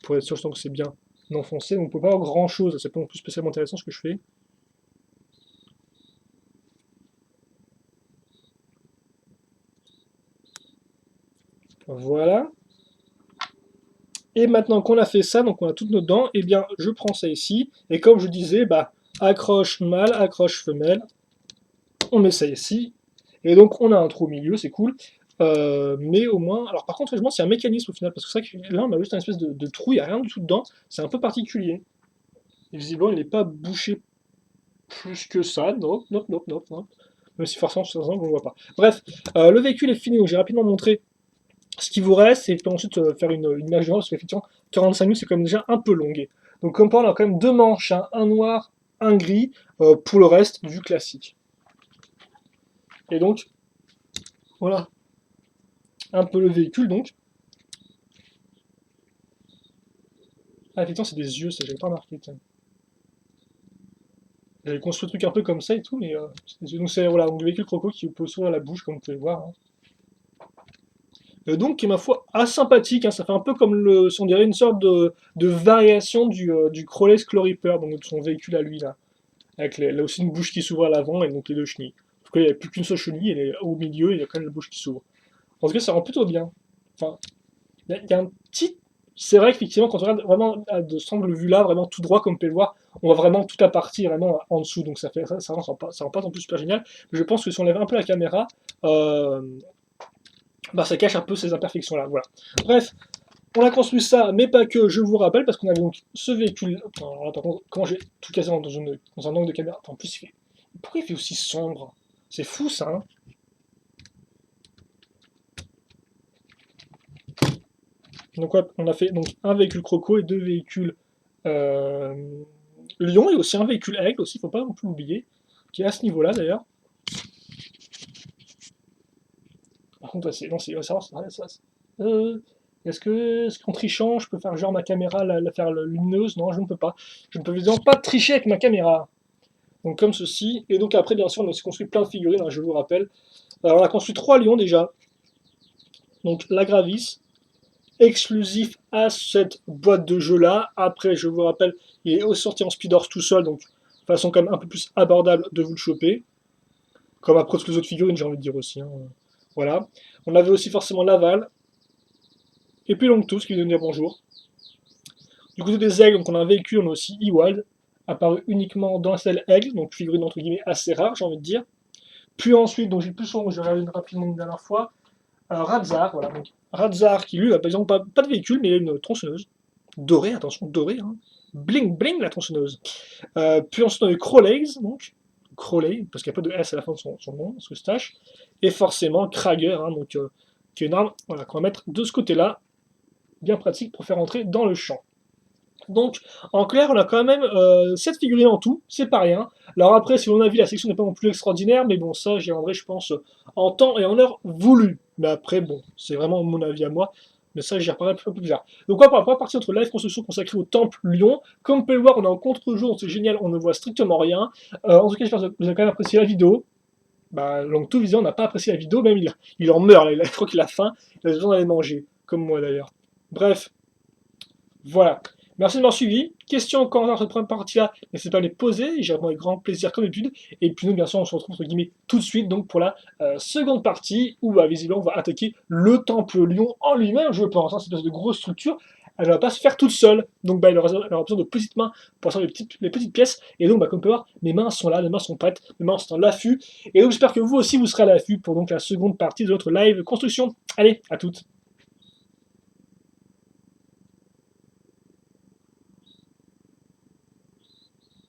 pour être sûr que c'est bien enfoncé. Donc on peut pas avoir grand chose, c'est pas non plus spécialement intéressant ce que je fais. Voilà. Et maintenant qu'on a fait ça, donc on a toutes nos dents, et bien je prends ça ici, et comme je disais, bah accroche mâle, accroche femelle, on met ça ici, et donc on a un trou au milieu, c'est cool. Mais au moins, alors par contre, je me demande s'il y a un mécanisme au final, parce que c'est vrai que là on a juste une espèce de trou, il n'y a rien du tout dedans, c'est un peu particulier. Et visiblement il n'est pas bouché plus que ça, non, non, non, non, non. Même si forcément, sur on ne voit pas. Bref, le véhicule est fini, donc j'ai rapidement montré ce qui vous reste, et puis ensuite faire une image générale, parce qu'effectivement, 45 minutes, c'est quand même déjà un peu longue. Donc comme on a quand même deux manches, hein, un noir, un gris, pour le reste du classique. Et donc, voilà, un peu le véhicule, donc. Ah, effectivement, c'est des yeux, ça, j'avais pas remarqué, tiens. J'avais construit le truc un peu comme ça et tout, mais c'est des yeux. Donc c'est voilà, donc, le véhicule croco qui peut s'ouvrir la bouche, comme vous pouvez voir, hein. Donc, qui est ma foi assez sympathique, hein, ça fait un peu comme on dirait une sorte de variation du Crowley's Claw Reaper, donc de son véhicule à lui là, avec là aussi une bouche qui s'ouvre à l'avant et donc les deux chenilles. En tout cas, il n'y a plus qu'une seule chenille, elle est au milieu et il y a quand même la bouche qui s'ouvre. En tout cas, ça rend plutôt bien. Enfin, il y a un petit. C'est vrai qu'effectivement, quand on regarde vraiment de cet angle vue là, vraiment tout droit comme vous pouvez le voir, on voit vraiment toute la partie vraiment en dessous, donc ça rend pas non plus super génial. Mais je pense que si on lève un peu la caméra, euh, bah, ça cache un peu ces imperfections-là. Voilà. Bref, on a construit ça, mais pas que, je vous rappelle, parce qu'on avait donc ce véhicule. Alors là, par contre, comment j'ai tout cassé dans un angle de caméra. En plus, pourquoi il fait aussi sombre? C'est fou ça, hein. Donc, ouais, on a fait donc, un véhicule croco et deux véhicules euh, lion, et aussi un véhicule aigle, aussi, faut pas non plus l'oublier, qui est à ce niveau-là d'ailleurs. Par contre, euh, est-ce qu'en trichant, je peux faire genre ma caméra la faire lumineuse? Non, je ne peux pas. Je ne peux évidemment pas tricher avec ma caméra. Donc comme ceci. Et donc après, bien sûr, on a aussi construit plein de figurines, hein, je vous rappelle. Alors on a construit trois lions déjà. Donc la Gravis, exclusif à cette boîte de jeu là. Après, je vous rappelle, il est aussi sorti en speedor tout seul, donc façon quand même un peu plus abordable de vous le choper. Comme après toutes les autres figurines, j'ai envie de dire aussi, hein. Voilà. On avait aussi forcément Laval. Et puis Longtooth qui vient de dire bonjour. Du côté des aigles, donc on a un véhicule, on a aussi Ewald, apparu uniquement dans la selle aigle, donc figurine entre guillemets assez rare, j'ai envie de dire. Puis ensuite, donc j'ai plus son, j'ai regardé rapidement une dernière fois, Radzar, voilà. Donc Radzar qui lui a par exemple pas de véhicule, mais il a une tronçonneuse. Dorée, attention, dorée, hein. Bling bling la tronçonneuse. Puis ensuite on a eu Crowleys, donc. Crowley, parce qu'il n'y a pas de S à la fin de son nom, ce stache. Et forcément Krager, hein, donc, qui est une arme voilà, qu'on va mettre de ce côté-là, bien pratique pour faire entrer dans le champ. Donc, en clair, on a quand même 7 figurines en tout, c'est pas rien. Alors après, si mon avis, la section n'est pas non plus extraordinaire, mais bon, ça, j'y reviendrai, je pense, en temps et en heure voulu. Mais après, bon, c'est vraiment mon avis à moi, mais ça, j'y reparlerai un peu plus tard. Donc, on va partir entre live construction consacrée au temple Lion. Comme vous pouvez le voir, on est en contre-jour, c'est génial, on ne voit strictement rien. En tout cas, j'espère que vous avez quand même apprécié la vidéo. Bah, donc tout visant n'a pas apprécié la vidéo, même il en meurt, là, je crois qu'il a faim, il a besoin d'aller manger, comme moi d'ailleurs. Bref, voilà. Merci de m'avoir suivi. Questions encore dans cette première partie-là, n'hésitez pas à les poser, j'y réponds avec grand plaisir comme d'habitude. Et puis nous, bien sûr, on se retrouve entre guillemets tout de suite donc pour la seconde partie où bah, visiblement on va attaquer le temple lion en lui-même, je pense. Hein, cette espèce de grosse structure, elle ne va pas se faire toute seule. Donc bah, elle aura besoin de petites mains pour faire les petites pièces. Et donc, bah, comme vous pouvez voir, mes mains sont là, mes mains sont prêtes, mes mains sont en l'affût. Et donc j'espère que vous aussi vous serez à l'affût pour donc la seconde partie de notre live construction. Allez, à toutes.